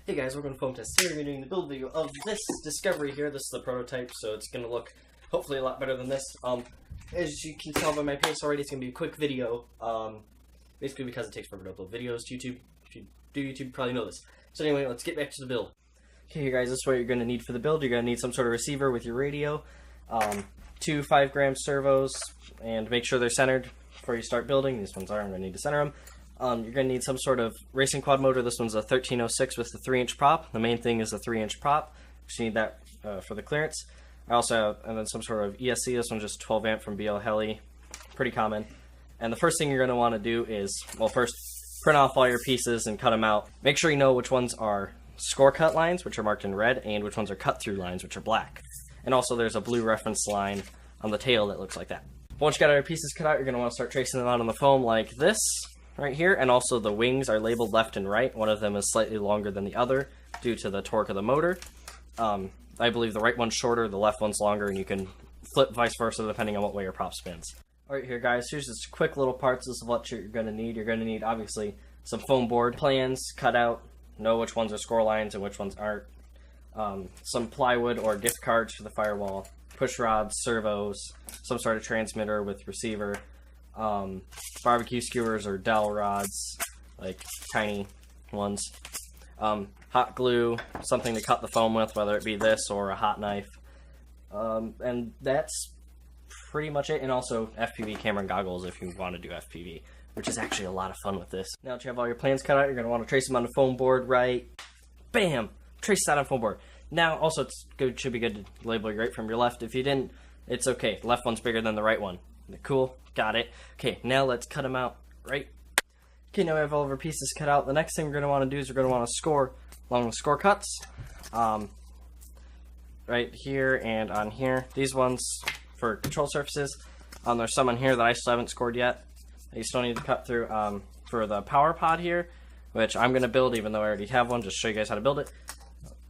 Hey guys, welcome to Foam Test. Today we're doing the build video of this Discovery here. This is the prototype, so it's going to look hopefully a lot better than this. As you can tell by my pace already, it's going to be a quick video, basically because it takes forever to upload videos to YouTube. If you do YouTube, you probably know this. So anyway, let's get back to the build. Okay, you guys, this is what you're going to need for the build. You're going to need some sort of receiver with your radio, 2 5-gram servos, and make sure they're centered before you start building. These ones are, I'm going to need to center them. You're going to need some sort of racing quad motor. This one's a 1306 with the 3-inch prop. The main thing is the 3-inch prop. You need that for the clearance. I also have and then some sort of ESC. This one's just 12 amp from BL Heli. Pretty common. And the first thing you're going to want to do is, well, first print off all your pieces and cut them out. Make sure you know which ones are score cut lines, which are marked in red, and which ones are cut through lines, which are black. And also there's a blue reference line on the tail that looks like that. Once you got all your pieces cut out, you're going to want to start tracing them out on the foam like this. Right here, and also the wings are labeled left and right. One of them is slightly longer than the other due to the torque of the motor. I believe the right one's shorter, the left one's longer, and you can flip vice versa depending on what way your prop spins. Alright here guys, here's just quick little parts. This is what you're going to need. You're going to need obviously some foam board plans cut out, know which ones are score lines and which ones aren't, some plywood or gift cards for the firewall, push rods, servos, some sort of transmitter with receiver, barbecue skewers or dowel rods, like tiny ones, hot glue, something to cut the foam with, whether it be this or a hot knife, and that's pretty much it. And also FPV camera and goggles if you want to do FPV, which is actually a lot of fun with this. Now that you have all your plans cut out, you're going to want to trace them on the foam board, right? Bam! Trace that on foam board. Now also should be good to label your right from your left. If you didn't, it's okay. The left one's bigger than the right one. Cool, got it. Okay, now let's cut them out, right? Okay, now we have all of our pieces cut out. The next thing we're going to want to do is we're going to want to score along the score cuts. Right here and on here. These ones for control surfaces. There's some on here that I still haven't scored yet that you still need to cut through for the power pod here, which I'm going to build even though I already have one, just to show you guys how to build it.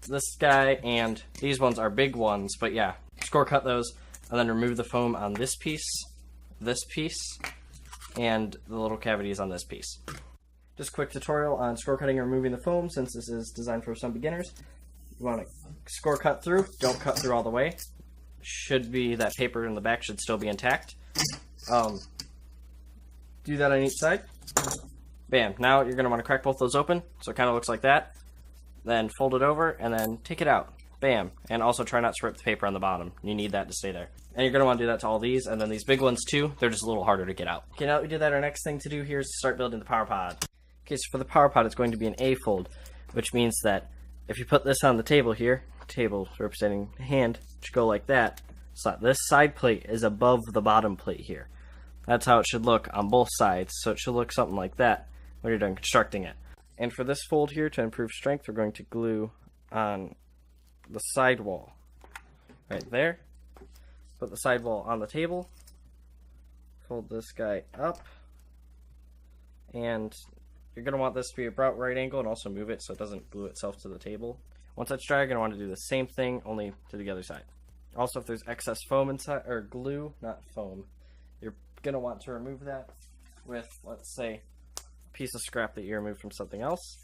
This guy and these ones are big ones, but yeah, score cut those and then remove the foam on this piece, and the little cavities on this piece. Just a quick tutorial on score cutting and removing the foam, since this is designed for some beginners. You want to score cut through, don't cut through all the way. Should be, that paper in the back should still be intact. Do that on each side. Bam, now you're going to want to crack both those open, so it kind of looks like that. Then fold it over, and then take it out. Bam, and also try not to rip the paper on the bottom. You need that to stay there. And you're going to want to do that to all these, and then these big ones too, they're just a little harder to get out. Okay, now that we did that, our next thing to do here is to start building the power pod. Okay, so for the power pod, it's going to be an A-fold, which means that if you put this on the table here, table representing a hand, it should go like that. So this side plate is above the bottom plate here. That's how it should look on both sides, so it should look something like that when you're done constructing it. And for this fold here, to improve strength, we're going to glue on the side wall right there. Put the sidewall on the table, fold this guy up, and you're going to want this to be about right angle and also move it so it doesn't glue itself to the table. Once that's dry, you're going to want to do the same thing, only to the other side. Also, if there's excess foam inside, or glue, not foam, you're going to want to remove that with, let's say, a piece of scrap that you removed from something else,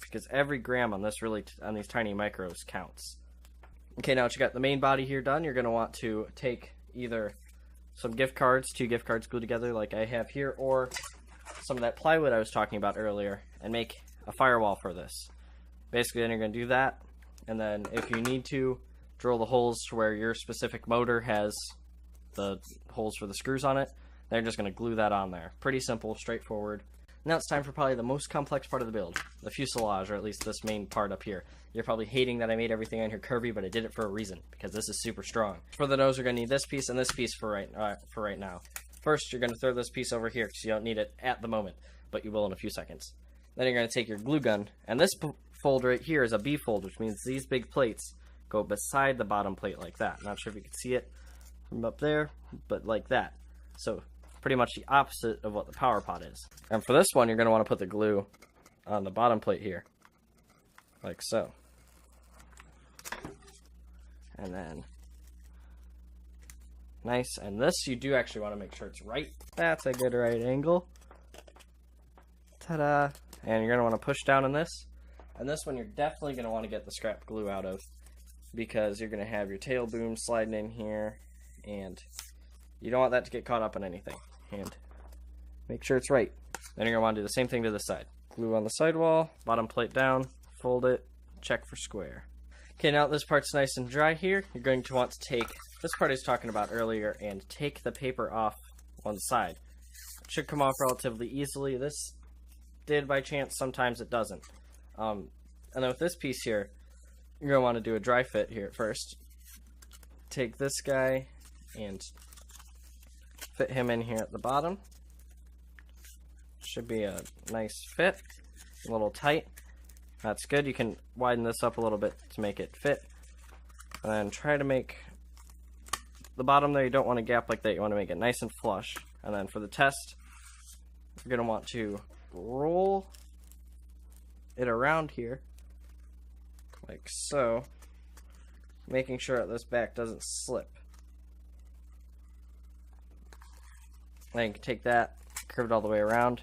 because every gram on this on these tiny micros counts. Okay, now that you got the main body here done, you're going to want to take either some gift cards, 2 gift cards glued together like I have here, or some of that plywood I was talking about earlier, and make a firewall for this. Basically, then you're going to do that, and then if you need to, drill the holes to where your specific motor has the holes for the screws on it. They're just going to glue that on there. Pretty simple, straightforward. Now it's time for probably the most complex part of the build, the fuselage, or at least this main part up here. You're probably hating that I made everything on here curvy, but I did it for a reason, because this is super strong. For the nose, we're going to need this piece and this piece for right now. First, you're going to throw this piece over here, because you don't need it at the moment, but you will in a few seconds. Then you're going to take your glue gun, and this fold right here is a B fold, which means these big plates go beside the bottom plate like that. Not sure if you can see it from up there, but like that. So pretty much the opposite of what the power pod is. And for this one, you're going to want to put the glue on the bottom plate here, like so. And then nice. And this, you do actually want to make sure it's right. That's a good right angle. Ta-da. And you're going to want to push down on this And this one you're definitely going to want to get the scrap glue out of, because you're going to have your tail boom sliding in here, and you don't want that to get caught up in anything. And make sure it's right. Then you're going to want to do the same thing to the side. Glue on the sidewall, bottom plate down, fold it, check for square. Okay, now that this part's nice and dry here, you're going to want to take this part I was talking about earlier and take the paper off one side. It should come off relatively easily. This did by chance, sometimes it doesn't. And then with this piece here, you're going to want to do a dry fit here first. Take this guy and fit him in here at the bottom. Should be a nice fit, a little tight. That's good. You can widen this up a little bit to make it fit. And then try to make the bottom there, you don't want a gap like that. You want to make it nice and flush. And then for the test, you're going to want to roll it around here, like so, making sure that this back doesn't slip. Then you can take that, curve it all the way around,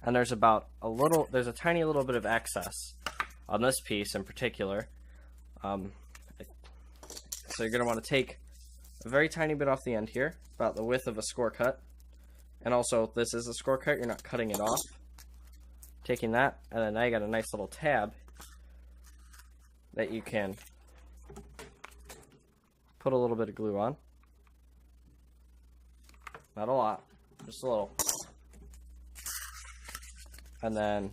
and there's a tiny little bit of excess on this piece in particular. So you're going to want to take a very tiny bit off the end here, about the width of a score cut. And also, if this is a score cut, you're not cutting it off. Taking that, and then now you got a nice little tab that you can put a little bit of glue on. Not a lot, just a little. And then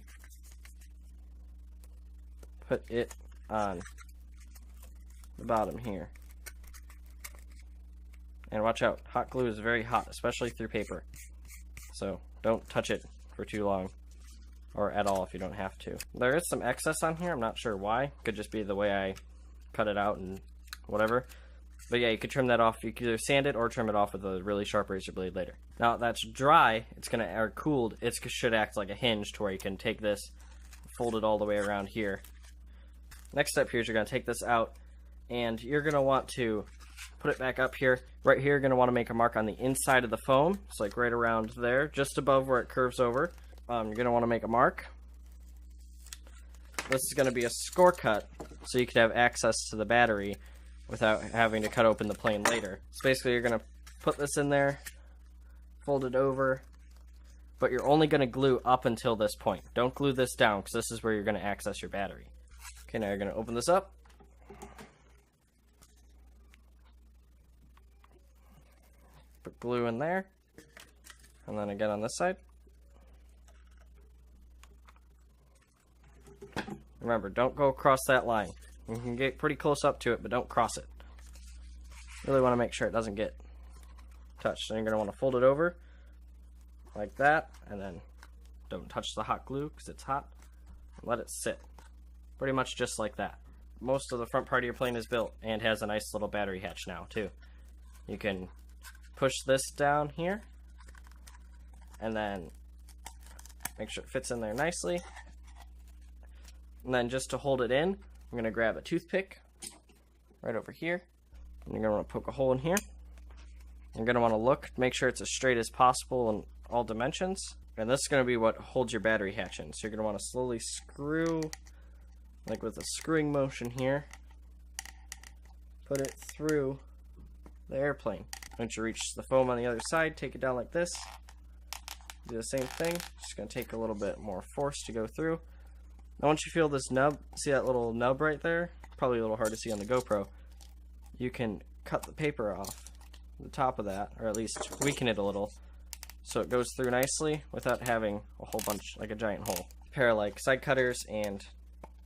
put it on the bottom here. And watch out, hot glue is very hot, especially through paper. So don't touch it for too long, or at all if you don't have to. There is some excess on here, I'm not sure why. Could just be the way I cut it out and whatever. But yeah, you could trim that off. You could either sand it or trim it off with a really sharp razor blade later. Now that's dry, it's gonna, or cooled, it should act like a hinge to where you can take this, fold it all the way around here. Next step here is you're gonna take this out, and you're gonna want to put it back up here. Right here, you're gonna want to make a mark on the inside of the foam. It's like right around there, just above where it curves over. You're gonna want to make a mark. This is gonna be a score cut, so you could have access to the battery without having to cut open the plane later. So basically, you're gonna put this in there, fold it over, but you're only gonna glue up until this point. Don't glue this down, because this is where you're gonna access your battery. Okay, now you're gonna open this up. Put glue in there, and then again on this side. Remember, don't go across that line. You can get pretty close up to it, but don't cross it. Really want to make sure it doesn't get touched. So you're going to want to fold it over like that, and then don't touch the hot glue because it's hot. Let it sit. Pretty much just like that. Most of the front part of your plane is built and has a nice little battery hatch now too. You can push this down here and then make sure it fits in there nicely. And then just to hold it in, I'm going to grab a toothpick right over here. And you're going to want to poke a hole in here. You're going to want to look, make sure it's as straight as possible in all dimensions. And this is going to be what holds your battery hatch in. So you're going to want to slowly screw, like with a screwing motion here. Put it through the airplane. Once you reach the foam on the other side, take it down like this. Do the same thing. Just going to take a little bit more force to go through. Now once you feel this nub, see that little nub right there? Probably a little hard to see on the GoPro. You can cut the paper off the top of that, or at least weaken it a little, so it goes through nicely without having a whole bunch, like a giant hole. A pair of like side cutters, and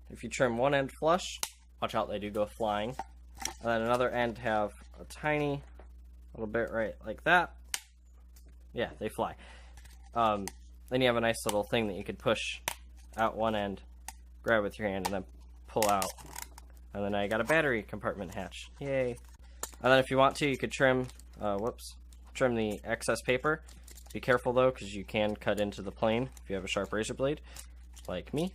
if you trim one end flush, watch out, they do go flying. And then another end have a tiny little bit right like that. Yeah, they fly. Then you have a nice little thing that you could push out one end, grab with your hand, and then pull out. And then now you got a battery compartment hatch. Yay. And then if you want to, you could trim, trim the excess paper. Be careful though, because you can cut into the plane if you have a sharp razor blade, like me.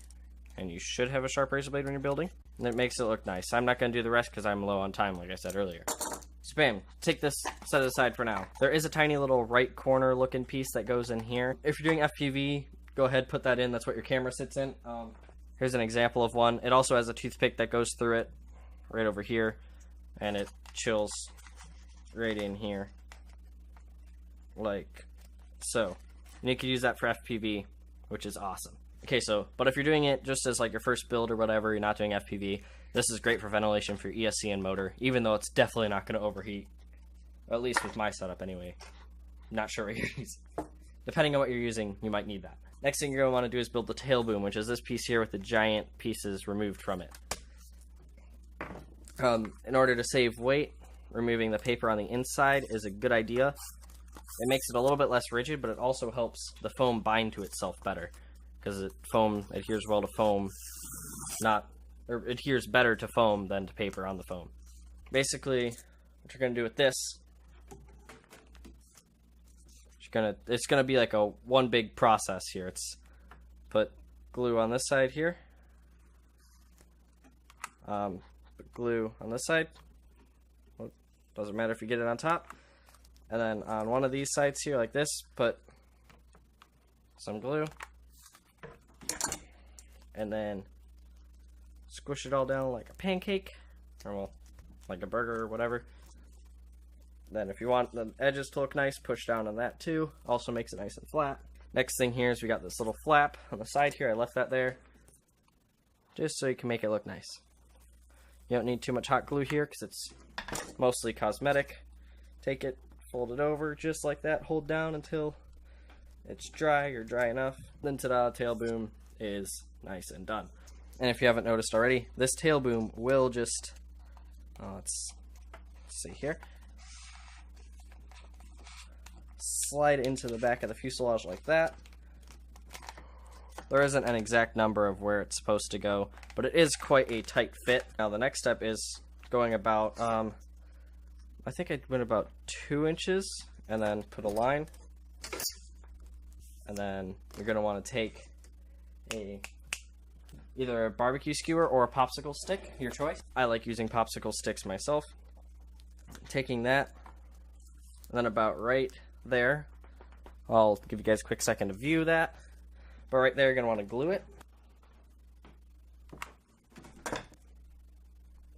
And you should have a sharp razor blade when you're building. And it makes it look nice. I'm not going to do the rest because I'm low on time, like I said earlier. So bam, take this, set it aside for now. There is a tiny little right corner looking piece that goes in here. If you're doing FPV, go ahead, put that in. That's what your camera sits in. Here's an example of one. It also has a toothpick that goes through it right over here, and it chills right in here like so. And you can use that for FPV, which is awesome. Okay, so, but if you're doing it just as like your first build or whatever, you're not doing FPV, this is great for ventilation for your ESC and motor, even though it's definitely not going to overheat. Or at least with my setup anyway. Not sure what you're using. Depending on what you're using, you might need that. Next thing you're going to want to do is build the tail boom, which is this piece here with the giant pieces removed from it. In order to save weight, removing the paper on the inside is a good idea. It makes it a little bit less rigid, but it also helps the foam bind to itself better. Because foam adheres well to foam, or adheres better to foam than to paper on the foam. Basically, what you're going to do with this, it's gonna be like a one big process here. It's put glue on this side here, put glue on this side. Well, doesn't matter if you get it on top. And then on one of these sides here, like this, put some glue. And then squish it all down like a pancake, or well, like a burger or whatever. Then if you want the edges to look nice, push down on that too. Also makes it nice and flat. Next thing here is we got this little flap on the side here. I left that there just so you can make it look nice. You don't need too much hot glue here because it's mostly cosmetic. Take it, fold it over just like that, hold down until it's dry or dry enough. Then ta-da, tail boom is nice and done. And if you haven't noticed already, this tail boom will just, let's see here, slide into the back of the fuselage like that. There isn't an exact number of where it's supposed to go, but it is quite a tight fit. Now the next step is going about, I think I went about 2 inches, and then put a line. And then you're going to want to take either a barbecue skewer or a popsicle stick, your choice. I like using popsicle sticks myself. Taking that, and then about right there, I'll give you guys a quick second to view that, but right there you're going to want to glue it.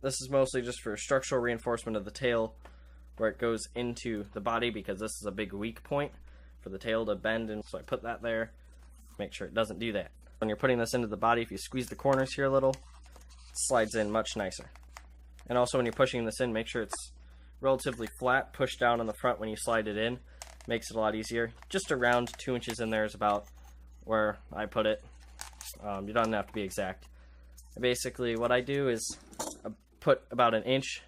This is mostly just for structural reinforcement of the tail where it goes into the body, because this is a big weak point for the tail to bend, and so I put that there, make sure it doesn't do that. When you're putting this into the body, if you squeeze the corners here a little, it slides in much nicer. And also when you're pushing this in, make sure it's relatively flat. Push down on the front when you slide it in, makes it a lot easier. Just around 2 inches in there is about where I put it. You don't have to be exact. Basically what I do is put about an inch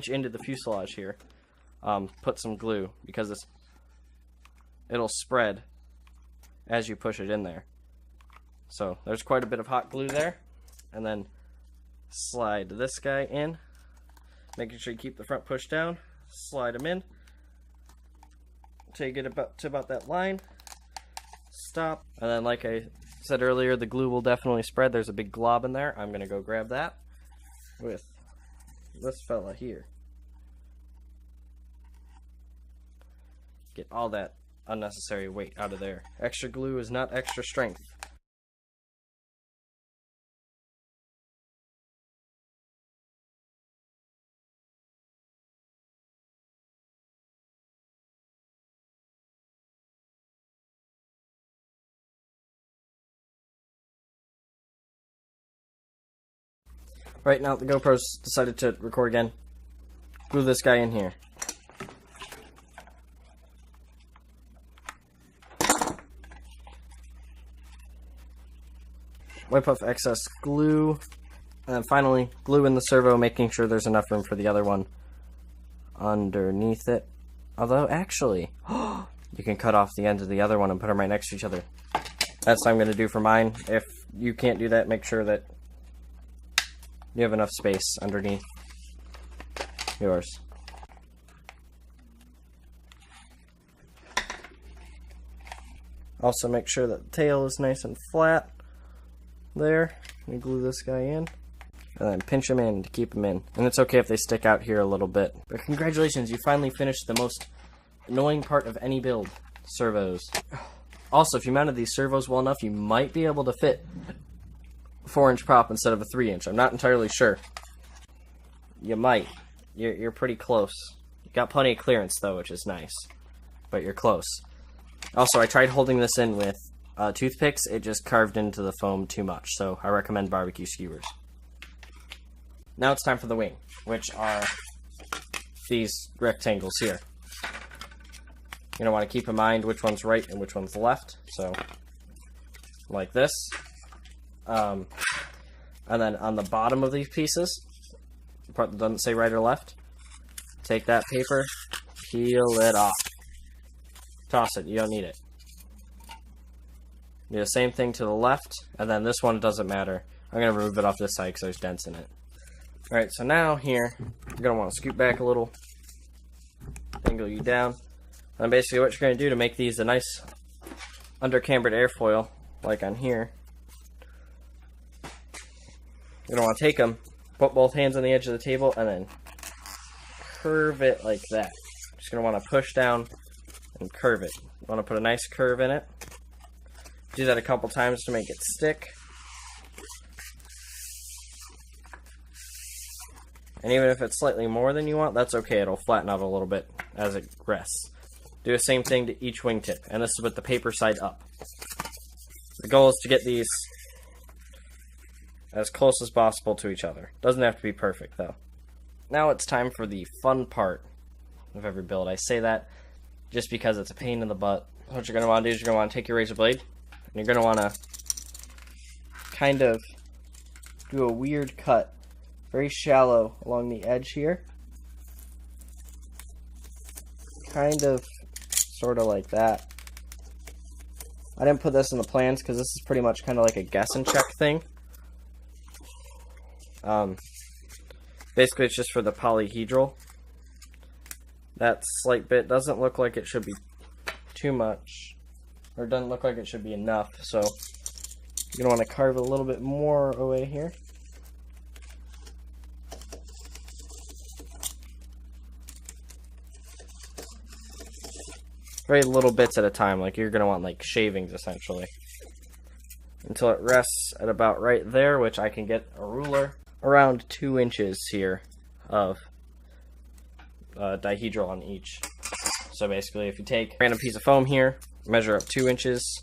into the fuselage here, put some glue, because it'll spread as you push it in there. So there's quite a bit of hot glue there. And then slide this guy in, making sure you keep the front pushed down, slide them in, take it to about that line, stop, and then like I said earlier, the glue will definitely spread. There's a big glob in there. I'm gonna go grab that with this fella here. Get all that unnecessary weight out of there. Extra glue is not extra strength. Right now, the GoPro's decided to record again. Glue this guy in here. Wipe off excess glue. And then finally, glue in the servo, making sure there's enough room for the other one underneath it. Although, actually, you can cut off the ends of the other one and put them right next to each other. That's what I'm going to do for mine. If you can't do that, make sure that you have enough space underneath yours. Also make sure that the tail is nice and flat there. You glue this guy in, and then pinch them in to keep them in. And it's okay if they stick out here a little bit. But congratulations, you finally finished the most annoying part of any build, servos. Also, if you mounted these servos well enough, you might be able to fit 4-inch prop instead of a 3-inch. I'm not entirely sure. You might. You're pretty close. You got plenty of clearance though, which is nice. But you're close. Also, I tried holding this in with toothpicks. It just carved into the foam too much, so I recommend barbecue skewers. Now it's time for the wing, which are these rectangles here. You're going to want to keep in mind which one's right and which one's left. So, like this. And then on the bottom of these pieces, the part that doesn't say right or left, take that paper, peel it off. Toss it, you don't need it. Do the same thing to the left, and then this one doesn't matter. I'm going to remove it off this side because there's dents in it. Alright, so now here, you're going to want to scoot back a little, angle you down, and basically what you're going to do to make these a nice under-cambered airfoil, like on here, you're going to want to take them, put both hands on the edge of the table, and then curve it like that. Just going to want to push down and curve it. You want to put a nice curve in it. Do that a couple times to make it stick. And even if it's slightly more than you want, that's okay. It'll flatten out a little bit as it rests. Do the same thing to each wingtip, and this is with the paper side up. The goal is to get these as close as possible to each other. Doesn't have to be perfect, though. Now it's time for the fun part of every build. I say that just because it's a pain in the butt. What you're going to want to do is you're going to want to take your razor blade, and you're going to want to kind of do a weird cut, very shallow along the edge here. Kind of, sort of like that. I didn't put this in the plans because this is pretty much kind of like a guess and check thing. Basically it's just for the polyhedral. That slight bit doesn't look like it should be too much, or it doesn't look like it should be enough, so you're going to want to carve a little bit more away here. Very little bits at a time, like you're going to want like shavings essentially. Until it rests at about right there, which I can get a ruler. Around 2 inches here of dihedral on each. So basically if you take a random piece of foam here, measure up 2 inches,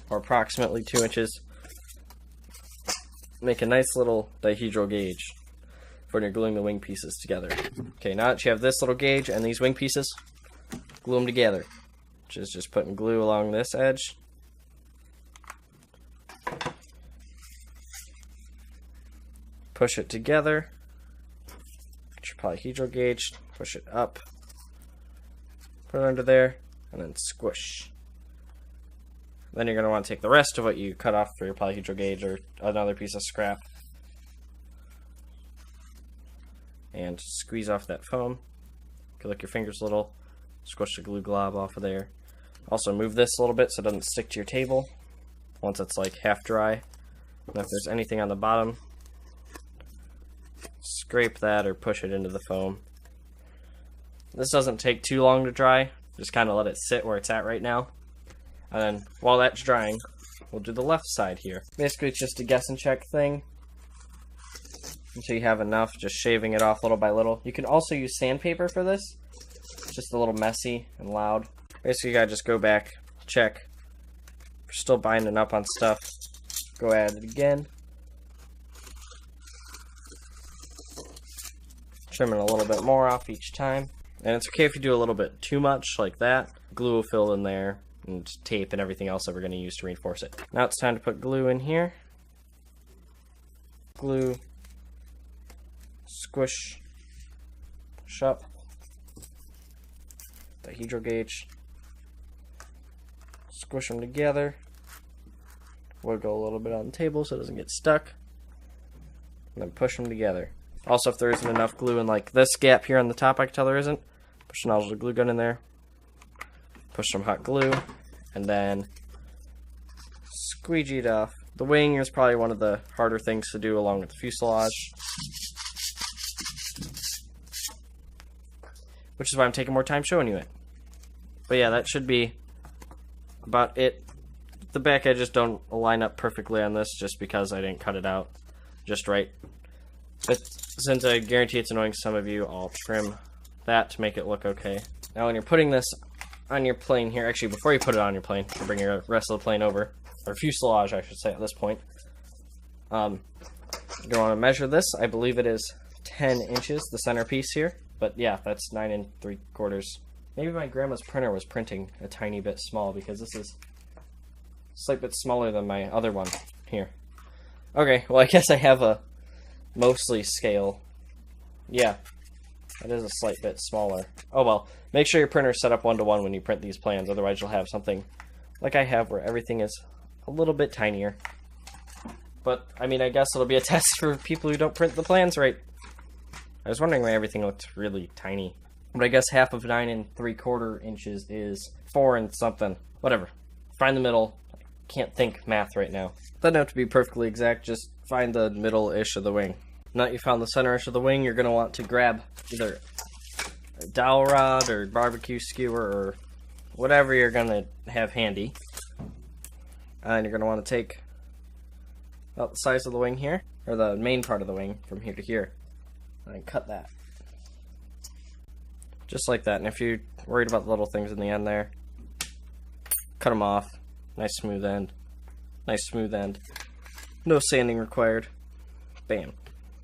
or approximately 2 inches, make a nice little dihedral gauge for when you're gluing the wing pieces together. Okay, now that you have this little gauge and these wing pieces, glue them together, which is just putting glue along this edge. Push it together, get your polyhedral gauge, push it up, put it under there, and then squish. Then you're going to want to take the rest of what you cut off for your polyhedral gauge or another piece of scrap and squeeze off that foam. You can lick your fingers a little, squish the glue glob off of there. Also move this a little bit so it doesn't stick to your table once it's like half dry. And if there's anything on the bottom, scrape that or push it into the foam. This doesn't take too long to dry, just kind of let it sit where it's at right now. And then while that's drying, we'll do the left side here. Basically it's just a guess and check thing until you have enough, just shaving it off little by little. You can also use sandpaper for this. It's just a little messy and loud. Basically you gotta just go back, check. If you're still binding up on stuff, go at it again. Trimming a little bit more off each time. And it's okay if you do a little bit too much like that. Glue will fill in there, and tape and everything else that we're going to use to reinforce it. Now it's time to put glue in here. Glue. Squish. Push up. Dihedral gauge. Squish them together. Wiggle a little bit on the table so it doesn't get stuck. And then push them together. Also, if there isn't enough glue in like this gap here on the top, I can tell there isn't, push the nozzle of the glue gun in there, push some hot glue, and then squeegee it off. The wing is probably one of the harder things to do along with the fuselage, which is why I'm taking more time showing you it. But yeah, that should be about it The back edges don't line up perfectly on this just because I didn't cut it out just right. But since I guarantee it's annoying some of you, I'll trim that to make it look okay. Now when you're putting this on your plane here, actually before you put it on your plane, you bring your rest of the plane over, or fuselage I should say at this point. You're going to want to measure this. I believe it is 10 inches, the centerpiece here. But yeah, that's 9 3/4. Maybe my grandma's printer was printing a tiny bit small because this is a slight bit smaller than my other one here. Okay, well I guess I have a mostly scale. Yeah, that is a slight bit smaller. Oh well, make sure your printer's set up 1:1 when you print these plans, otherwise you'll have something like I have where everything is a little bit tinier. But, I mean, I guess it'll be a test for people who don't print the plans right. I was wondering why everything looked really tiny. But I guess half of 9 3/4 inches is 4 and something. Whatever. Find the middle. I can't think math right now. Doesn't have to be perfectly exact, just find the middle-ish of the wing. Now that you found the center-ish of the wing, you're going to want to grab either a dowel rod or barbecue skewer or whatever you're going to have handy. And you're going to want to take about the size of the wing here, or the main part of the wing from here to here, and cut that. Just like that. And if you're worried about the little things in the end there, cut them off. Nice smooth end. Nice smooth end. No sanding required. Bam.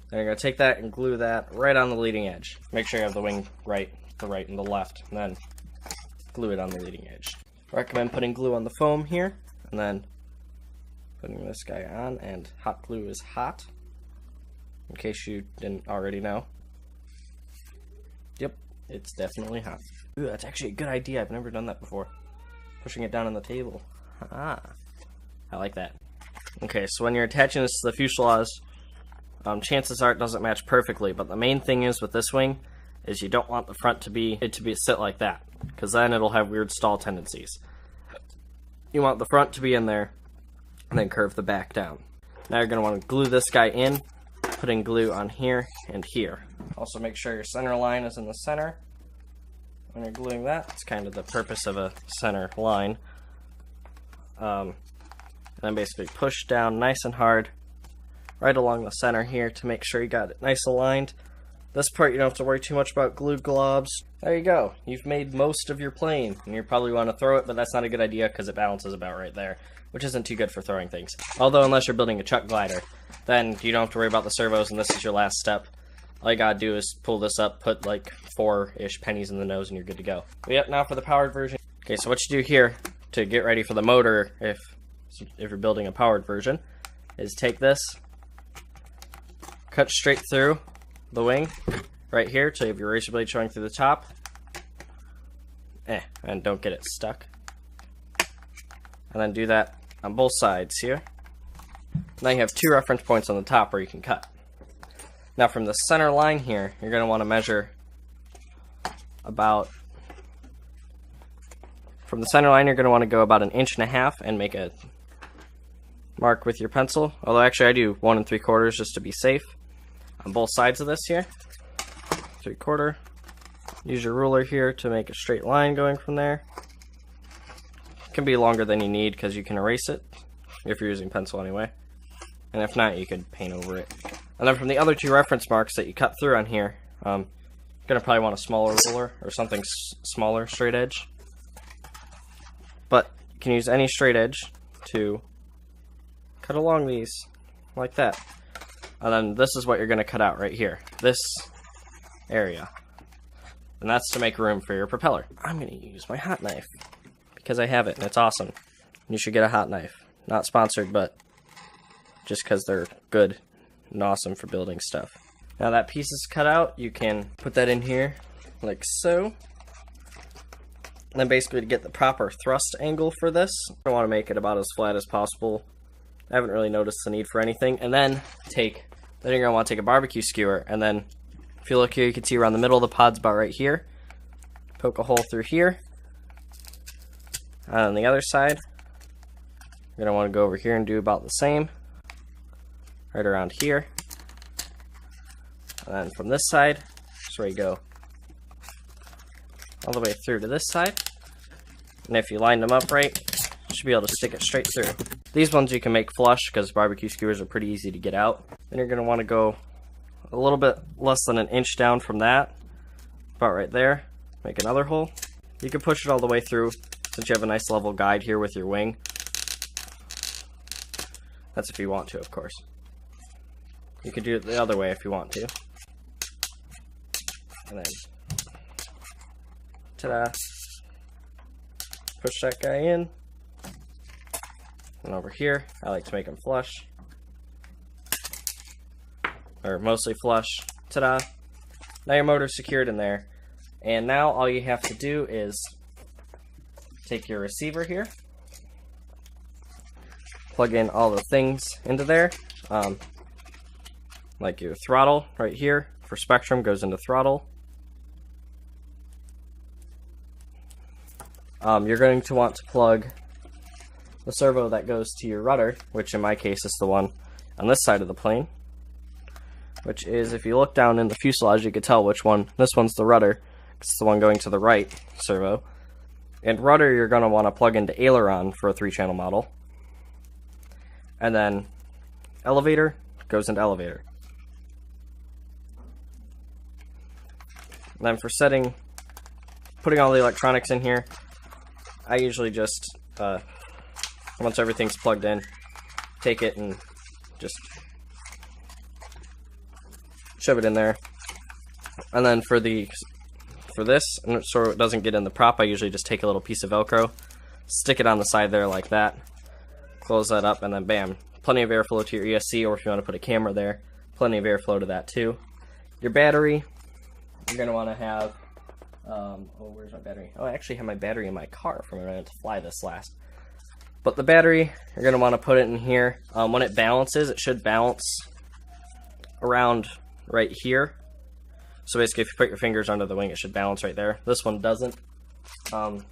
Then you're going to take that and glue that right on the leading edge. Make sure you have the wing right, the right and the left, and then glue it on the leading edge. Recommend putting glue on the foam here, and then putting this guy on, and hot glue is hot, in case you didn't already know. Yep, it's definitely hot. Ooh, that's actually a good idea. I've never done that before. Pushing it down on the table. Ah, I like that. Okay, so when you're attaching this to the fuselage, chances are it doesn't match perfectly, but the main thing is with this wing is you don't want the front to be sit like that, because then it'll have weird stall tendencies. You want the front to be in there, and then curve the back down. Now you're going to want to glue this guy in, putting glue on here and here. Also make sure your center line is in the center. When you're gluing that, it's kind of the purpose of a center line. And then basically push down nice and hard right along the center here to make sure you got it nice aligned. This part you don't have to worry too much about glue globs. There you go. You've made most of your plane. And you probably want to throw it, but that's not a good idea because it balances about right there, which isn't too good for throwing things. Although unless you're building a chuck glider, then you don't have to worry about the servos and this is your last step. All you gotta do is pull this up, put like 4-ish pennies in the nose and you're good to go. But yep, now for the powered version. Okay, so what you do here to get ready for the motor, if you're building a powered version, is take this, cut straight through the wing right here so you have your razor blade showing through the top. And don't get it stuck. And then do that on both sides here. Now you have 2 reference points on the top where you can cut. Now from the center line here, you're going to want to measure about, from the center line you're going to want to go about 1.5 inches and make a mark with your pencil. Although actually I do 1 3/4 just to be safe on both sides of this here. 3/4. Use your ruler here to make a straight line going from there. It can be longer than you need because you can erase it if you're using pencil anyway. And if not, you could paint over it. And then from the other 2 reference marks that you cut through on here, you're going to probably want a smaller ruler or something smaller, straight edge. But you can use any straight edge to cut along these like that. And then this is what you're going to cut out right here, this area. And that's to make room for your propeller. I'm going to use my hot knife because I have it and it's awesome. You should get a hot knife. Not sponsored, but just because they're good and awesome for building stuff. Now that piece is cut out, you can put that in here like so. And then basically to get the proper thrust angle for this, I want to make it about as flat as possible. I haven't really noticed the need for anything. And then you're going to want to take a barbecue skewer, and then if you look here, you can see around the middle of the pod's about right here. Poke a hole through here. And on the other side, you're going to want to go over here and do about the same. Right around here. And then from this side, that's where you go all the way through to this side. And if you line them up right, should be able to stick it straight through. These ones you can make flush because barbecue skewers are pretty easy to get out. Then you're going to want to go a little bit less than an inch down from that, about right there. Make another hole. You can push it all the way through since you have a nice level guide here with your wing. That's if you want to, of course. You can do it the other way if you want to. And then, ta-da! Push that guy in. And over here, I like to make them flush. Or mostly flush. Ta-da! Now your motor's secured in there. And now all you have to do is take your receiver here. Plug in all the things into there. Like your throttle right here for Spektrum goes into throttle. You're going to want to plug the servo that goes to your rudder, which in my case is the one on this side of the plane, which is, if you look down in the fuselage, you can tell which one. This one's the rudder. It's the one going to the right servo. And rudder you're going to want to plug into aileron for a 3-channel model. And then elevator goes into elevator. And then for putting all the electronics in here, I usually just, once everything's plugged in, take it and just shove it in there. And then for this, so it doesn't get in the prop, I usually just take a little piece of Velcro, stick it on the side there like that, close that up, and then bam, plenty of airflow to your ESC, or if you want to put a camera there, plenty of airflow to that too. Your battery, you're going to want to have, where's my battery? Oh, I actually have my battery in my car from when I went to fly this last. But the battery, you're going to want to put it in here. When it balances, it should balance around right here. So basically, if you put your fingers under the wing, it should balance right there. This one doesn't. But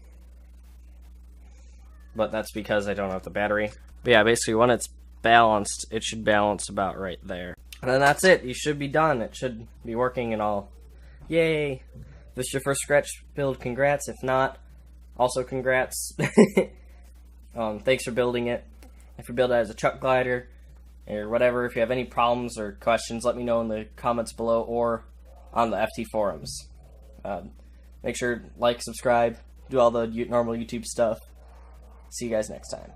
that's because I don't have the battery. But yeah, basically, when it's balanced, it should balance about right there. And then that's it. You should be done. It should be working and all. Yay! If this is your first Scratch build, congrats. If not, also congrats. Thanks for building it. If you build it as a chuck glider or whatever, if you have any problems or questions, let me know in the comments below or on the FT forums. Make sure to like, subscribe, do all the normal YouTube stuff. See you guys next time.